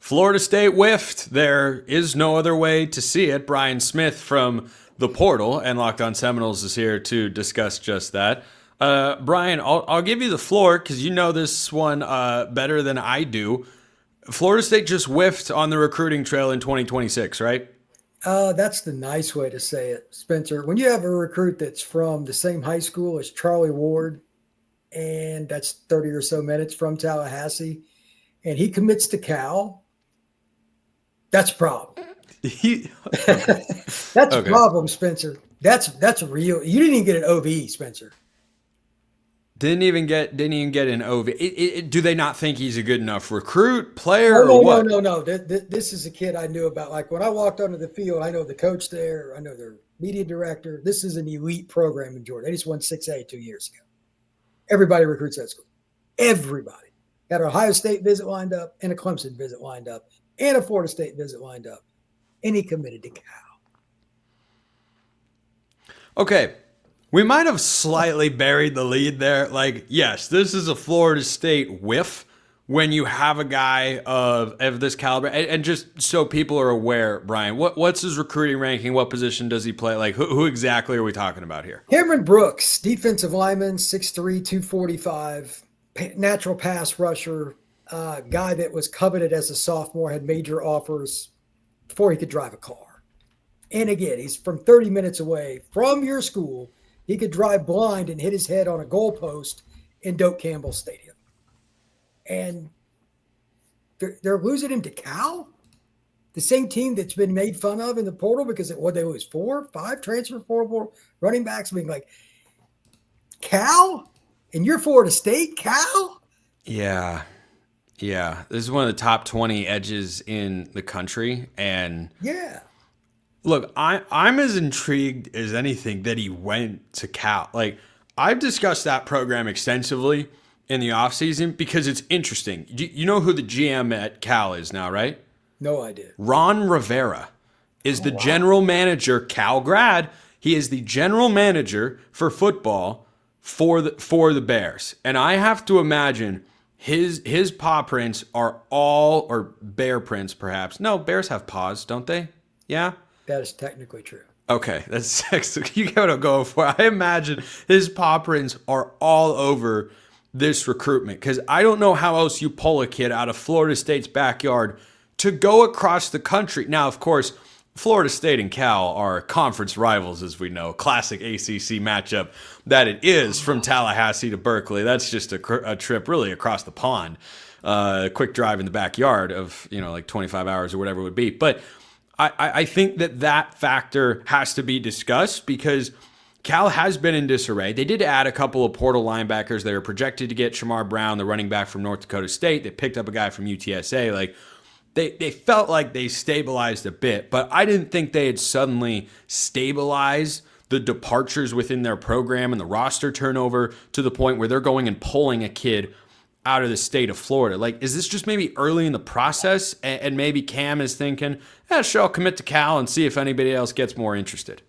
Florida State whiffed. There is no other way to see it. Brian Smith from the portal and Locked On Seminoles is here to discuss just that. Brian, I'll give you the floor because you know this one better than I do. Florida State just whiffed on the recruiting trail in 2026, right? That's the nice way to say it, Spencer. When you have a recruit that's from the same high school as Charlie Ward, and that's 30 or so minutes from Tallahassee, and he commits to Cal, that's a problem. That's a problem, Spencer. That's real. You didn't even get an OV, Spencer. Didn't even get an OV. Do they not think he's a good enough recruit, player, or what? No. This is a kid I knew about. Like when I walked onto the field, I know the coach there. I know their media director. This is an elite program in Georgia. They just won 6A 2 years ago. Everybody recruits that school. Everybody. Got an Ohio State visit lined up and a Clemson visit lined up and a Florida State visit lined up. And he committed to Cal. Okay. We might have slightly buried the lead there. Like, yes, this is a Florida State whiff when you have a guy of this caliber. And just so people are aware, Brian, what's his recruiting ranking? What position does he play? Like, who exactly are we talking about here? Cameron Brooks, defensive lineman, 6'3", 245, natural pass rusher, guy that was coveted as a sophomore, had major offers before he could drive a car. And again, he's from 30 minutes away from your school. He could drive blind and hit his head on a goalpost in Doak Campbell Stadium. And they're losing him to Cal, the same team that's been made fun of in the portal because what they lose 4, 5 transfer portal running backs being like, Cal? And you're Florida State, Cal? Yeah. This is one of the top 20 edges in the country. And yeah. Look, I'm as intrigued as anything that he went to Cal. Like, I've discussed that program extensively in the offseason because it's interesting. You know who the GM at Cal is now, right? No idea. Ron Rivera is the general manager, Cal grad. He is the general manager for football for the Bears. And I have to imagine his paw prints are all, or bear prints perhaps. No, bears have paws, don't they? Yeah? That is technically true. Okay, that's you get what I'm going for. I imagine his paw prints are all over this recruitment because I don't know how else you pull a kid out of Florida State's backyard to go across the country. Now, of course, Florida State and Cal are conference rivals, as we know. Classic ACC matchup that it is from Tallahassee to Berkeley. That's just a trip really across the pond. A quick drive in the backyard of, like 25 hours or whatever it would be. But I think that factor has to be discussed because Cal has been in disarray. They did add a couple of portal linebackers. They were projected to get Shamar Brown, the running back from North Dakota State. They picked up a guy from UTSA. Like they felt like they stabilized a bit, but I didn't think they had suddenly stabilized the departures within their program and the roster turnover to the point where they're going and pulling a kid out of the state of Florida. Like, is this just maybe early in the process and maybe Cam is thinking, sure, I'll commit to Cal and see if anybody else gets more interested?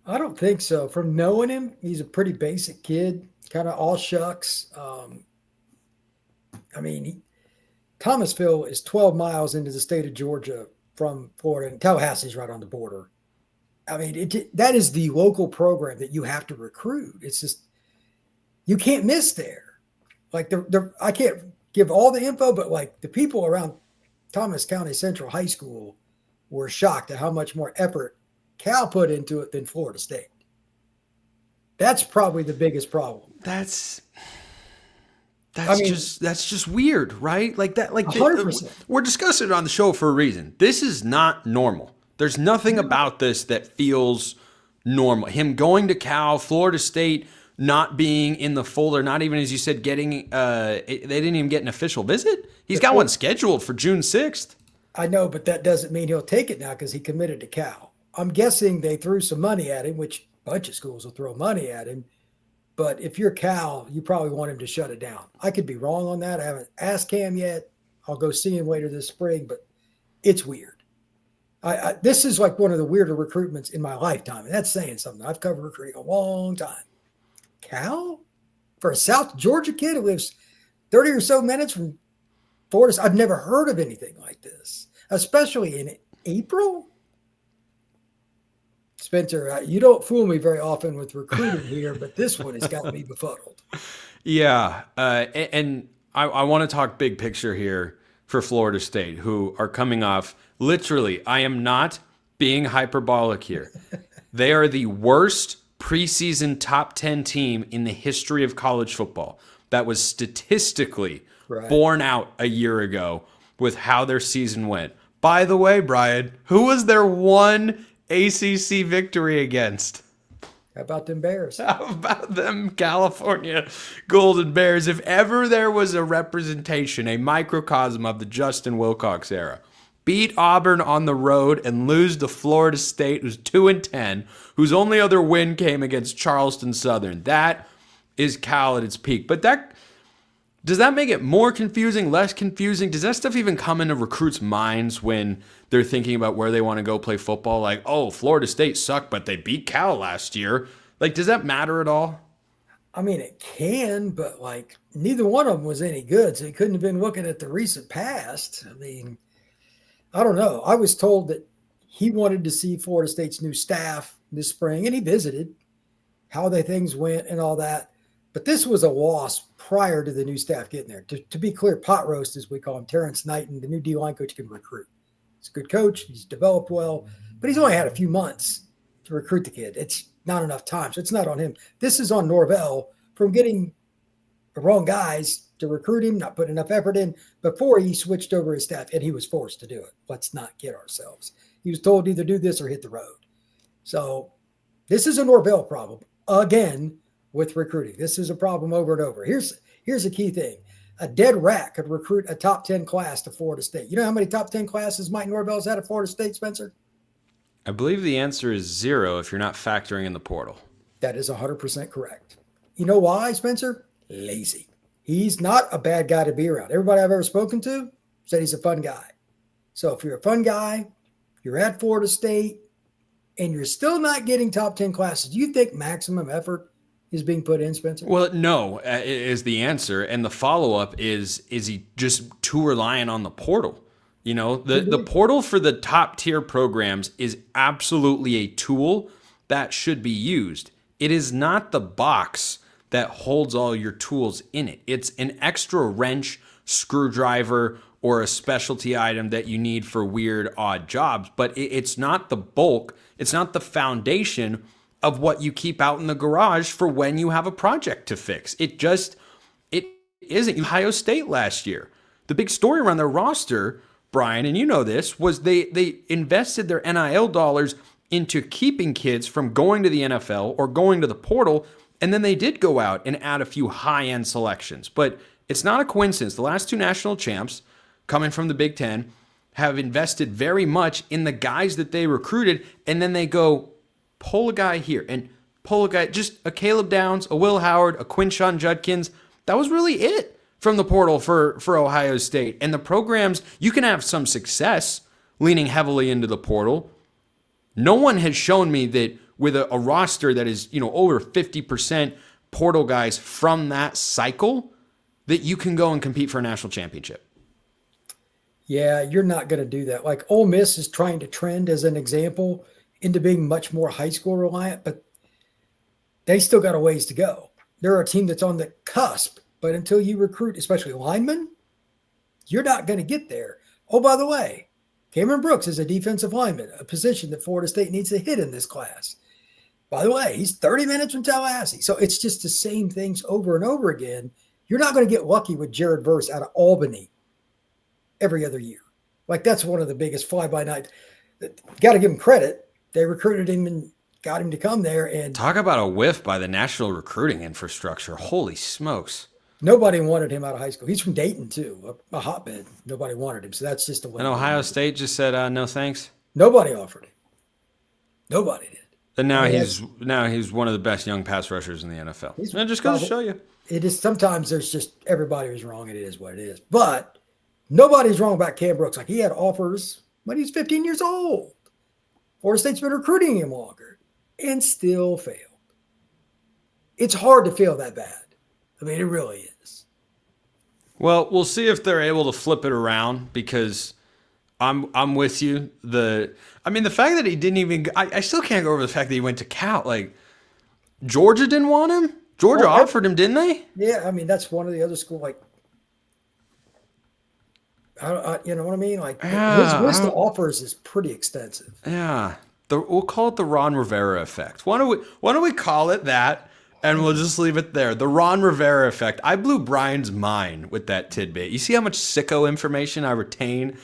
I don't think so. From knowing him, he's a pretty basic kid, kind of all shucks. Thomasville is 12 miles into the state of Georgia from Florida, and Tallahassee's right on the border. I mean, that is the local program that you have to recruit. It's just, you can't miss there. Like I can't give all the info, but like the people around Thomas County Central High School were shocked at how much more effort Cal put into it than Florida State. That's probably the biggest problem. That's just weird, right? Like that, like 100%. We're discussing it on the show for a reason. This is not normal. There's nothing about this that feels normal. Him going to Cal, Florida State not being in the folder, not even, as you said, getting, they didn't even get an official visit. He's got one scheduled for June 6th. I know, but that doesn't mean he'll take it now because he committed to Cal. I'm guessing they threw some money at him, which a bunch of schools will throw money at him. But if you're Cal, you probably want him to shut it down. I could be wrong on that. I haven't asked Cam yet. I'll go see him later this spring, but it's weird. This is like one of the weirder recruitments in my lifetime, and that's saying something. I've covered recruiting a long time. Cal? For a South Georgia kid who lives 30 or so minutes from Florida, I've never heard of anything like this, especially in April. Spencer, you don't fool me very often with recruiting here, but this one has got me befuddled. Yeah. And I want to talk big picture here for Florida State, who are coming off literally, I am not being hyperbolic here. They are the worst preseason top 10 team in the history of college football. That was statistically borne out a year ago with how their season went. By the way, Brian, who was their one ACC victory against? How about them Bears? How about them California Golden Bears? If ever there was a representation, a microcosm of the Justin Wilcox era, beat Auburn on the road and lose to Florida State, who's 2-10, whose only other win came against Charleston Southern. That is Cal at its peak. But does that make it more confusing, less confusing? Does that stuff even come into recruits' minds when they're thinking about where they want to go play football? Like, oh, Florida State sucked, but they beat Cal last year. Like, does that matter at all? I mean, it can, but like neither one of them was any good. So he couldn't have been looking at the recent past. I mean, I don't know. I was told that he wanted to see Florida State's new staff this spring, and he visited how things went and all that. But this was a loss prior to the new staff getting there. To be clear, pot roast, as we call him, Terrence Knighton, the new D-line coach, can recruit. He's a good coach. He's developed well, but he's only had a few months to recruit the kid. It's not enough time, so it's not on him. This is on Norvell from getting the wrong guys to recruit him, not put enough effort in before he switched over his staff, and he was forced to do it. Let's not kid ourselves. He was told to either do this or hit the road. So this is a Norvell problem, again, with recruiting. This is a problem over and over. Here's a key thing. A dead rat could recruit a top 10 class to Florida State. You know how many top 10 classes Mike Norvell's had at Florida State, Spencer? I believe the answer is 0 if you're not factoring in the portal. That is 100% correct. You know why, Spencer? Lazy. He's not a bad guy to be around. Everybody I've ever spoken to said he's a fun guy. So if you're a fun guy, you're at Florida State, and you're still not getting top 10 classes, do you think maximum effort is being put in, Spencer? Well, no, is the answer. And the follow-up is he just too reliant on the portal? You know, the portal for the top-tier programs is absolutely a tool that should be used. It is not the box that holds all your tools in it. It's an extra wrench, screwdriver, or a specialty item that you need for weird, odd jobs. But it's not the bulk. It's not the foundation of what you keep out in the garage for when you have a project to fix. It isn't. Ohio State last year, the big story around their roster, Brian, and you know this, was they invested their NIL dollars into keeping kids from going to the NFL or going to the portal, and then they did go out and add a few high-end selections. But it's not a coincidence. The last two national champs coming from the Big Ten have invested very much in the guys that they recruited, and then they go pull a guy here and pull a guy, just a Caleb Downs, a Will Howard, a Quinshon Judkins. That was really it from the portal for Ohio State. And the programs, you can have some success leaning heavily into the portal. No one has shown me that with a roster that is, over 50% portal guys from that cycle, that you can go and compete for a national championship. Yeah, you're not going to do that. Like Ole Miss is trying to trend as an example into being much more high school reliant, but they still got a ways to go. They're a team that's on the cusp, but until you recruit, especially linemen, you're not going to get there. Oh, by the way, Cameron Brooks is a defensive lineman, a position that Florida State needs to hit in this class. By the way, he's 30 minutes from Tallahassee. So it's just the same things over and over again. You're not going to get lucky with Jared Verse out of Albany every other year. Like that's one of the biggest fly-by-night. Got to give him credit. They recruited him and got him to come there. And talk about a whiff by the national recruiting infrastructure. Holy smokes. Nobody wanted him out of high school. He's from Dayton, too, a hotbed. Nobody wanted him. So that's just the way. And Ohio State just said, no thanks. Nobody offered him. Nobody did. And now he's one of the best young pass rushers in the NFL. It just goes to show you. It is sometimes there's just everybody was wrong and it is what it is. But nobody's wrong about Cam Brooks. Like he had offers when he was 15 years old. Florida State's been recruiting him longer and still failed. It's hard to fail that bad. I mean, it really is. Well, we'll see if they're able to flip it around because I'm with you. The fact that he didn't even I still can't go over the fact that he went to Cal. Like Georgia didn't want him. Georgia offered him, didn't they? Yeah, I mean that's one of the other school. Like, you know what I mean? Like his list of offers is pretty extensive. Yeah, we'll call it the Ron Rivera effect. Why don't we call it that? And we'll just leave it there. The Ron Rivera effect. I blew Brian's mind with that tidbit. You see how much sicko information I retain